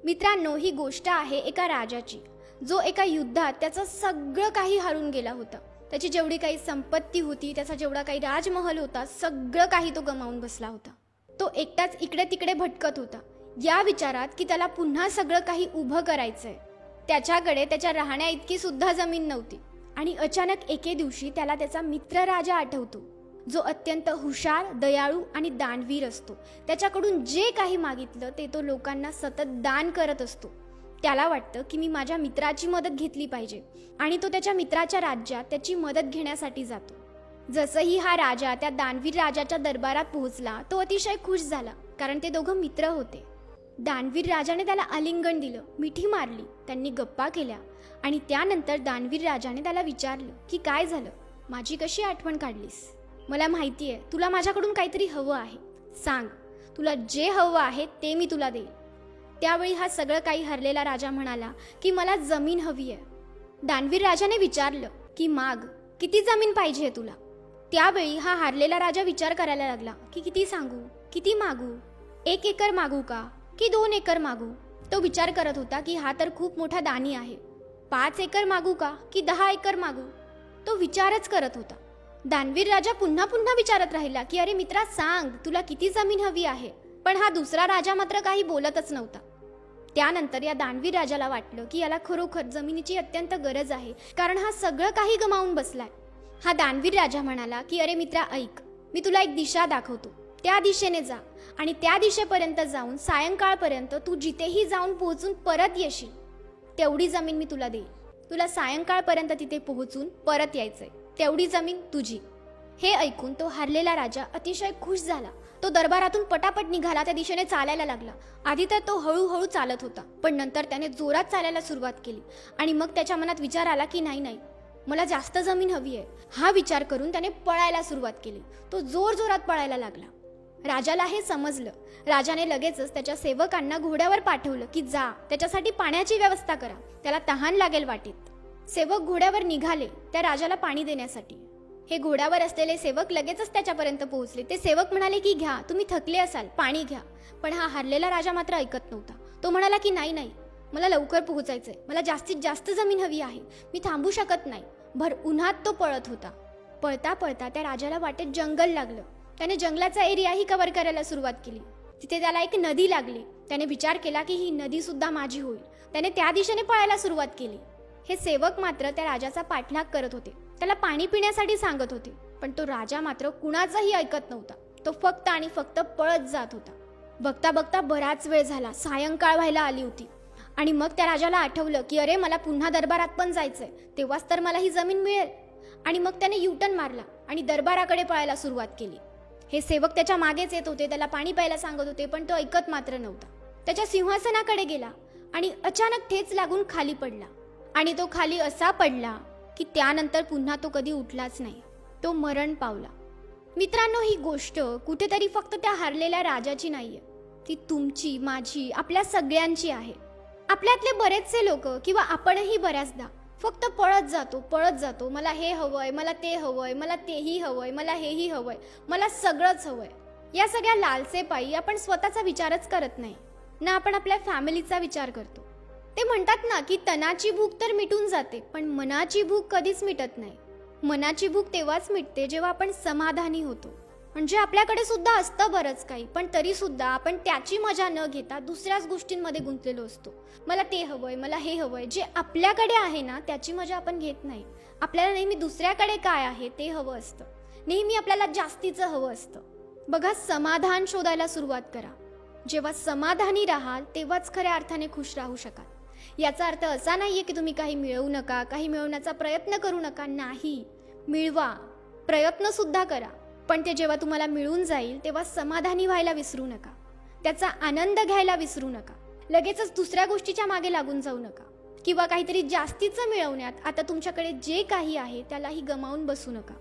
मित्रांनो, ही गोष्ट आहे एका राजाची, जो एका युद्धात त्याचं सगळं काही हरून गेला होता. त्याची जेवढी काही संपत्ती होती, त्याचा जेवढा काही राजमहल होता, सगळं काही तो गमावून बसला होता. तो एकटाच इकडे तिकडे भटकत होता, या विचारात की त्याला पुन्हा सगळं काही उभं करायचंय. त्याच्याकडे त्याच्या राहण्या इतकी सुद्धा जमीन नव्हती. आणि अचानक एके दिवशी त्याला त्याचा मित्र राजा आठवतो, जो अत्यंत हुशार, दयाळू आणि दानवीर असतो. त्याच्याकडून जे काही मागितलं ते तो लोकांना सतत दान करत असतो. त्याला वाटतं की मी माझ्या मित्राची मदत घेतली पाहिजे, आणि तो त्याच्या मित्राच्या राज्यात त्याची मदत घेण्यासाठी जातो. जसंही हा राजा त्या दानवीर राजाच्या दरबारात पोहोचला, तो अतिशय खुश झाला, कारण ते दोघं मित्र होते. दानवीर राजाने त्याला आलिंगन दिलं, मिठी मारली, त्यांनी गप्पा केल्या. आणि त्यानंतर दानवीर राजाने त्याला विचारलं की काय झालं, माझी कशी आठवण काढलीस? मला माहिती आहे तुला माझ्याकडून काहीतरी हवं आहे, सांग, तुला जे हवं आहे ते मी तुला देईन. त्यावेळी हा सगळं काही हरलेला राजा म्हणाला की मला जमीन हवी आहे. दानवीर राजाने विचारलं की माग, किती जमीन पाहिजे तुला? त्यावेळी हा हारलेला राजा विचार करायला लागला की किती सांगू, किती मागू, 1 एकर मागू का की 2 एकर मागू? तो विचार करत होता की हा तर खूप मोठा दानी आहे. 5 एकर मागू का की 10 एकर मागू? तो विचारच करत होता. दानवीर राजा पुन्हा पुन्हा विचारत राहिला की अरे मित्रा, सांग, तुला किती जमीन हवी आहे? पण हा दुसरा राजा मात्र काही बोलतच नव्हता. त्यानंतर या दानवीर राजाला वाटलं की याला खरोखर जमिनीची अत्यंत गरज आहे, कारण हा सगळं काही गमावून बसलाय. हा दानवीर राजा म्हणाला की अरे मित्रा, ऐक, मी तुला एक दिशा दाखवतो, त्या दिशेने जा, आणि त्या दिशेपर्यंत जाऊन सायंकाळपर्यंत तू जिथेही जाऊन पोहोचून परत येशील, तेवढी जमीन मी तुला देईन. तुला सायंकाळपर्यंत तिथे पोहोचून परत यायचंय, तेवढी जमीन तुझी. हे ऐकून तो हारलेला राजा अतिशय खुश झाला. तो दरबारातून पटापट निघाला, त्या दिशेने चालायला लागला. आधी तर तो हळूहळू चालत होता, पण नंतर त्याने जोरात चालायला सुरुवात केली. आणि मग त्याच्या मनात विचार आला की नाही, मला जास्त जमीन हवी आहे. हा विचार करून त्याने पळायला सुरुवात केली. तो जोरात पळायला लागला. राजाला हे समजलं. राजाने लगेचच त्याच्या सेवकांना घोड्यावर पाठवलं की जा, त्याच्यासाठी पाण्याची व्यवस्था करा, त्याला तहान लागेल वाटेत. सेवक घोड्यावर निघाले त्या राजाला पाणी देण्यासाठी. हे घोड्यावर असलेले सेवक लगेचच त्याच्यापर्यंत पोहोचले. ते सेवक म्हणाले की घ्या, तुम्ही थकले असाल, पाणी घ्या. पण हा हारलेला राजा मात्र ऐकत नव्हता. तो म्हणाला की नाही, मला लवकर पोहोचायचंय, मला जास्तीत जास्त जमीन हवी आहे, मी थांबू शकत नाही. भर उन्हात तो पळत होता. पळता पळता त्या राजाला वाटेत जंगल लागलं. त्याने जंगलाचा एरियाही कव्हर करायला सुरुवात केली. तिथे त्याला एक नदी लागली. त्याने विचार केला की ही नदी सुद्धा माझी होईल. त्याने त्या दिशेने पळायला सुरुवात केली. हे सेवक मात्र त्या राजाचा पाठलाग करत होते, त्याला पाणी पिण्यासाठी सांगत होते. पण तो राजा मात्र कुणाचंही ऐकत नव्हता. तो फक्त आणि फक्त पळत जात होता. बघता बघता बराच वेळ झाला. सायंकाळ व्हायला आली होती. आणि मग त्या राजाला आठवलं की अरे, मला पुन्हा दरबारात पण जायचंय, तेव्हाच तर मला ही जमीन मिळेल. आणि मग त्याने युटर्न मारला आणि दरबाराकडे पळायला सुरुवात केली. हे सेवक त्याच्या मागेच येत होते, त्याला पाणी प्यायला सांगत होते, पण तो ऐकत मात्र नव्हता. त्याच्या सिंहासनाकडे गेला आणि अचानक ठेच लागून खाली पडला. आणि तो खाली असा पडला की त्यानंतर पुन्हा तो कधी उठलाच नाही. तो मरण पावला. मित्रांनो, ही गोष्ट कुठेतरी फक्त त्या हारलेल्या राजाची नाहीये, ती तुमची, माझी, आपल्या सगळ्यांची आहे. आपल्यातले बरेचसे लोक किंवा आपणही बऱ्याचदा फक्त पळत जातो. मला हे हवंय, मला ते हवंय, मला तेही हवंय, मला हेही हवंय, मला सगळंच हवंय. या सगळ्या लालसेपायी आपण स्वतःचा विचारच करत नाही ना, आपण आपल्या फॅमिलीचा विचार करतो. ते म्हणतात ना की तनाची भूक तर मिटून जाते, पण मनाची भूक कधीच मिटत नाही. मनाची भूक तेव्हाच मिटते जेव्हा आपण समाधानी होतो. म्हणजे आपल्याकडे सुद्धा असतं बरंच काही, पण तरी सुद्धा आपण त्याची मजा न घेता दुसऱ्याच गोष्टींमध्ये गुंतलेलो असतो. मला ते हवंय, मला हे हवंय. जे आपल्याकडे आहे ना, त्याची मजा आपण घेत नाही. आपल्याला नेहमी दुसऱ्याकडे काय आहे ते हवं असतं. नेहमी आपल्याला जास्तीचं हवं असतं. बघा, समाधान शोधायला सुरुवात करा. जेव्हा समाधानी राहाल तेव्हाच खऱ्या अर्थाने खुश राहू शकाल. याचा अर्थ असा नाहीये की तुम्ही काही मिळवू नका, काही मिळवण्याचा प्रयत्न करू नका. नाही, मिळवा, प्रयत्न सुद्धा करा. पण ते जेव्हा तुम्हाला मिळून जाईल तेव्हा समाधानी व्हायला विसरू नका, त्याचा आनंद घ्यायला विसरू नका. लगेचच दुसऱ्या गोष्टीच्या मागे लागून जाऊ नका, किंवा काहीतरी जास्तीचं मिळवण्यात आता तुमच्याकडे जे काही आहे त्यालाही गमावून बसू नका.